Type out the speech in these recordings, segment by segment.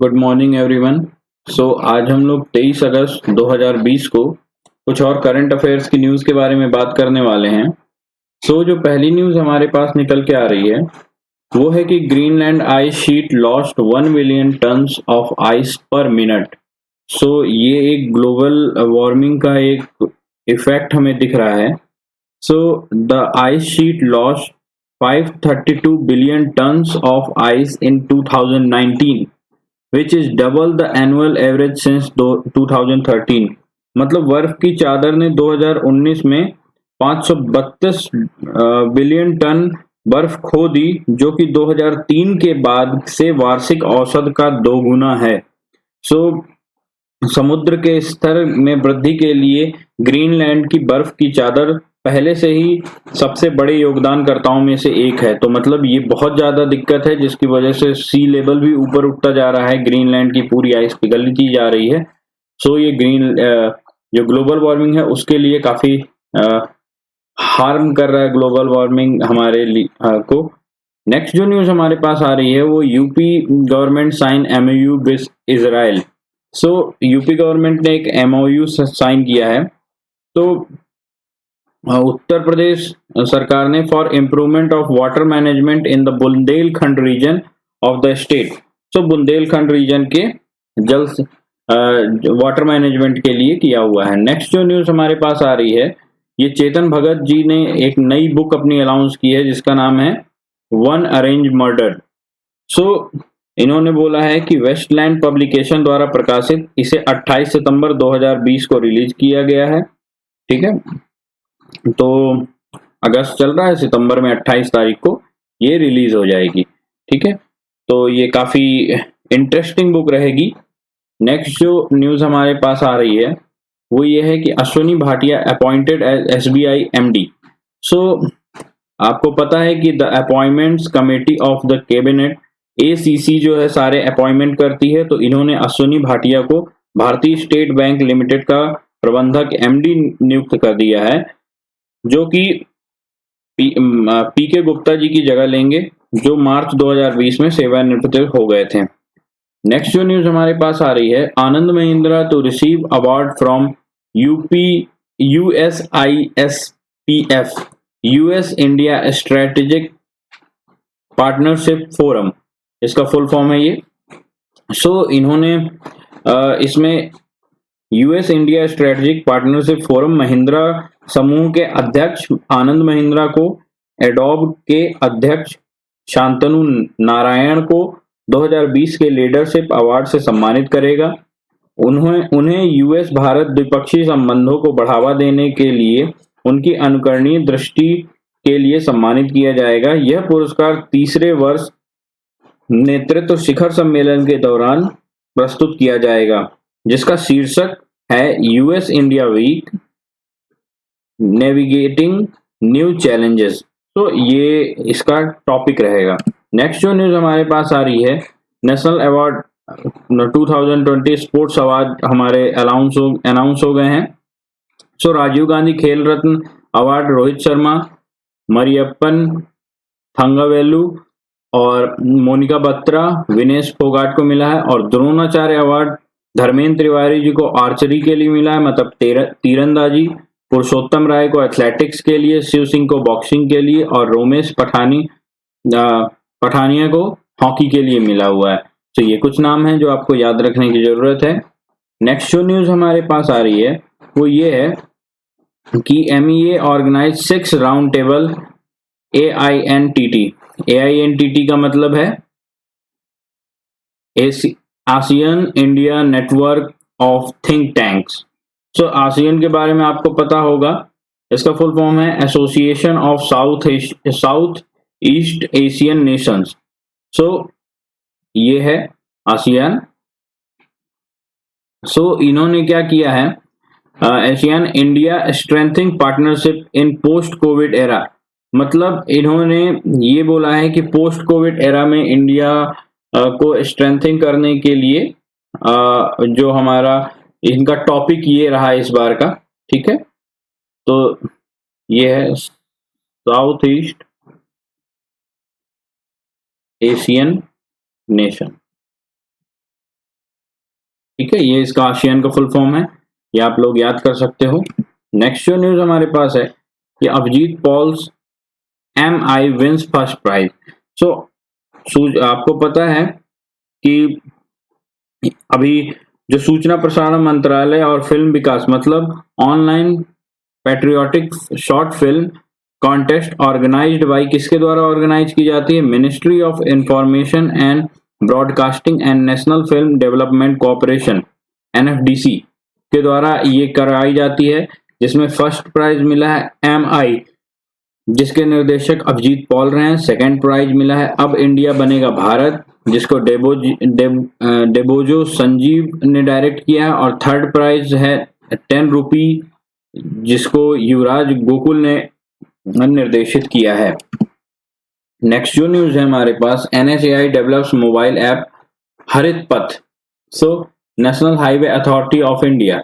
Good morning everyone. आज हम लोग 23 अगस्त 2020 को कुछ और करंट अफेयर्स की न्यूज़ के बारे में बात करने वाले हैं। जो पहली न्यूज़ हमारे पास निकल के आ रही है वो है कि Greenland ice sheet lost 1 million tons of ice पर मिनट। ये एक ग्लोबल वार्मिंग का एक इफेक्ट हमें दिख रहा है। The ice sheet lost 532 billion tons of ice in 2019 which is double the annual average since 2013। मतलब बर्फ की चादर ने 2019 में 532 बिलियन टन बर्फ खो दी, जो कि 2003 के बाद से वार्षिक औसत का दोगुना है। समुद्र के स्तर में वृद्धि के लिए ग्रीनलैंड की बर्फ की चादर पहले से ही सबसे बड़े योगदानकर्ताओं में से एक है। तो मतलब ये बहुत ज्यादा दिक्कत है, जिसकी वजह से सी लेवल भी ऊपर उठता जा रहा है, ग्रीनलैंड की पूरी आइस पिघलती जा रही है। ये जो ग्लोबल वार्मिंग है उसके लिए काफी हार्म कर रहा है ग्लोबल वार्मिंग हमारे को। नेक्स्ट जो न्यूज हमारे पास आ रही है वो UP government sign MOU with Israel. UP government ने एक एमओयू साइन किया है। उत्तर प्रदेश सरकार ने for improvement of water management in the Bundelkhand region of the state. Bundelkhand region के जल वाटर मैनेजमेंट के लिए किया हुआ है। नेक्स्ट जो न्यूज हमारे पास आ रही है, ये चेतन भगत जी ने एक नई बुक अपनी अनाउंस की है जिसका नाम है वन अरेंज मर्डर। इन्होंने बोला है कि वेस्टलैंड पब्लिकेशन द्वारा प्रकाशित इसे 28 सितंबर 2020 को रिलीज किया गया है। ठीक है, तो अगस्त चल रहा है, सितंबर में 28 तारीख को ये रिलीज हो जाएगी। ठीक है, तो ये काफी इंटरेस्टिंग बुक रहेगी। नेक्स्ट जो न्यूज हमारे पास आ रही है वो ये है कि Ashwini Bhatia appointed as SBI MD. आपको पता है कि the appointments committee of the cabinet ACC जो है सारे अपॉइंटमेंट करती है। तो इन्होंने अश्विनी भाटिया को भारतीय स्टेट बैंक लिमिटेड का प्रबंधक एमडी नियुक्त कर दिया है, जो कि पीके गुप्ता जी की जगह लेंगे, जो मार्च 2020 में सेवानिवृत्त हो गए थे। नेक्स्ट जो न्यूज हमारे पास आ रही है, Anand Mahindra to receive award from USISPF US India strategic partnership forum, इसका फुल फॉर्म है ये। इन्होंने इसमें US India strategic partnership forum Mahindra समूह के अध्यक्ष आनंद महिंद्रा को एडोब के अध्यक्ष शांतनु नारायण को 2020 के लीडरशिप अवार्ड से सम्मानित करेगा। उन्हें यूएस भारत द्विपक्षीय संबंधों को बढ़ावा देने के लिए उनकी अनुकरणीय दृष्टि के लिए सम्मानित किया जाएगा। यह पुरस्कार तीसरे वर्ष नेतृत्व शिखर सम्मेलन के दौरान प्रस्तुत किया जाएगा, जिसका शीर्षक है US India week navigating new challenges. ये इसका टॉपिक रहेगा। नेक्स्ट जो न्यूज हमारे पास आ रही है, नेशनल अवार्ड 2020 स्पोर्ट्स अवार्ड हमारे अनाउंस हो गए हैं। राजीव गांधी खेल रत्न अवार्ड रोहित शर्मा, मरियप्पन थंगावेलु और मोनिका बत्रा, विनेश फोगाट को मिला है। और द्रोणाचार्य अवार्ड धर्मेंद्र तिवारी जी को आर्चरी के लिए मिला है, मतलब तीरंदाजी, पुरुषोत्तम राय को एथलेटिक्स के लिए, शिव सिंह को बॉक्सिंग के लिए और रोमेश पठानिया को हॉकी के लिए मिला हुआ है। ये कुछ नाम हैं जो आपको याद रखने की जरूरत है। नेक्स्ट जो न्यूज हमारे पास आ रही है वो ये है कि MEA organise 6 round table AINTT का मतलब है ASEAN India network of think tanks. ASEAN के बारे में आपको पता होगा, इसका फुल फॉर्म है association of south east Asian nations. ये है आसियान। इन्होंने क्या किया है, Asian India strengthening partnership in post covid era. मतलब इन्होंने ये बोला है कि पोस्ट कोविड एरा में इंडिया को स्ट्रेंथिंग करने के लिए जो हमारा इनका टॉपिक ये रहा इस बार का। ठीक है, तो ये है साउथ ईस्ट एशियन नेशन। ठीक है, ये इसका आशियान का फुल फॉर्म है, ये आप लोग याद कर सकते हो। नेक्स्ट जो न्यूज हमारे पास है कि Abhijit Paul's MI wins first prize. So आपको पता है कि अभी जो सूचना प्रसारण मंत्रालय और फिल्म विकास मतलब online patriotic short film contest organised by किसके द्वारा ऑर्गेनाइज की जाती है? Ministry of information and broadcasting and national film development corporation NFDC के द्वारा ये कराई जाती है, जिसमें फर्स्ट प्राइज मिला है MI जिसके निर्देशक अभिजीत पॉल रहे हैं। सेकंड प्राइज मिला है अब इंडिया बनेगा भारत जिसको डेबोजो संजीव ने डायरेक्ट किया है, और थर्ड प्राइज है 10 रुपी जिसको युवराज गोकुल ने निर्देशित किया है। नेक्स्ट जो न्यूज है हमारे पास, NHAI डेवलप्स मोबाइल ऐप हरित पथ। So national highway authority of India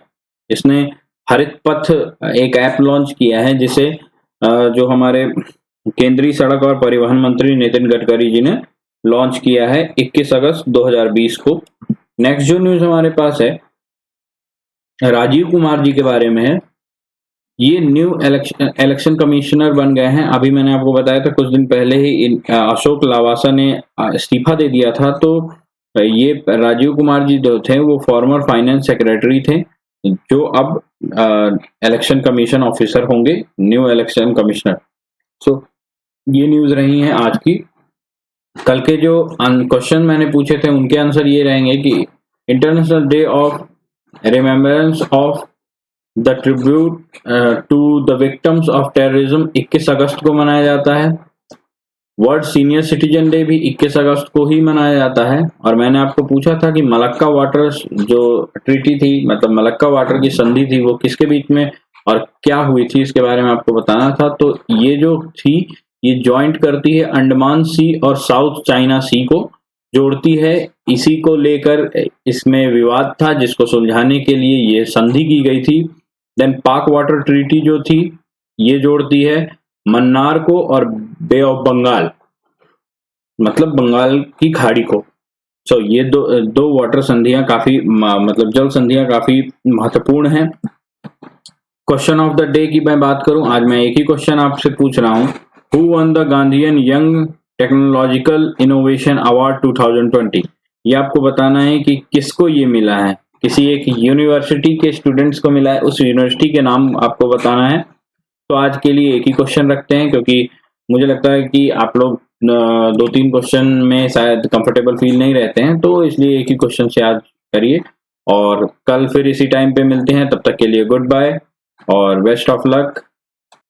इसने हरित पथ एक ऐप लॉन्च किया है, जिसे जो हमारे केंद्रीय सड़क और परिवहन मंत्री नितिन गडकरी जी ने लॉन्च किया है 21 अगस्त 2020 को। नेक्स्ट जो न्यूज हमारे पास है राजीव कुमार जी के बारे में है। ये न्यू इलेक्शन कमिश्नर बन गए हैं। अभी मैंने आपको बताया था कुछ दिन पहले ही अशोक लावासा ने इस्तीफा दे दिया था, तो ये राजीव कुमार जी जो थे वो फॉर्मर फाइनेंस सेक्रेटरी थे, जो अब इलेक्शन कमीशन ऑफिसर होंगे, न्यू इलेक्शन कमिश्नर। सो ये न्यूज रही है आज की। कल के जो क्वेश्चन मैंने पूछे थे उनके आंसर ये रहेंगे कि international day of remembrance of the tribute to the victims of terrorism 21 अगस्त को मनाया जाता है। वर्ल्ड सीनियर सिटीजन डे भी 21 अगस्त को ही मनाया जाता है। और मैंने आपको पूछा था कि मलक्का वाटर जो ट्रीटी थी, मतलब मलक्का वाटर की संधि थी, वो किसके बीच में और क्या हुई थी, इसके बारे में आपको बताना था। तो ये जो थी ये जॉइंट करती है अंडमान सी और साउथ चाइना सी को जोड़ती है। इसी को लेकर इसमें विवाद था जिसको सुलझाने के लिए ये संधि की गई थी। देन पाक वाटर ट्रीटी जो थी ये जोड़ती है मन्नार को और बे ऑफ बंगाल, मतलब बंगाल की खाड़ी को। सो ये दो वाटर संधियां काफी मतलब जल संधियां काफी महत्वपूर्ण हैं। क्वेश्चन ऑफ द डे की मैं बात करूं, आज मैं एक ही क्वेश्चन आपसे पूछ रहा हूं, who one the Gandhian young technological innovation award 2020। ये आपको बताना है कि किसको ये मिला है, किसी एक यूनिवर्सिटी के स्टूडेंट्स को मिला है, उस यूनिवर्सिटी के नाम आपको बताना है। तो आज के लिए एक ही क्वेश्चन रखते हैं, क्योंकि मुझे लगता है कि आप लोग 2-3 क्वेश्चन में शायद कंफर्टेबल फील नहीं रहते हैं, तो इसलिए एक ही क्वेश्चन से आज करिए। और कल फिर इसी टाइम पे मिलते हैं, तब तक के लिए गुड बाय और बेस्ट ऑफ लक।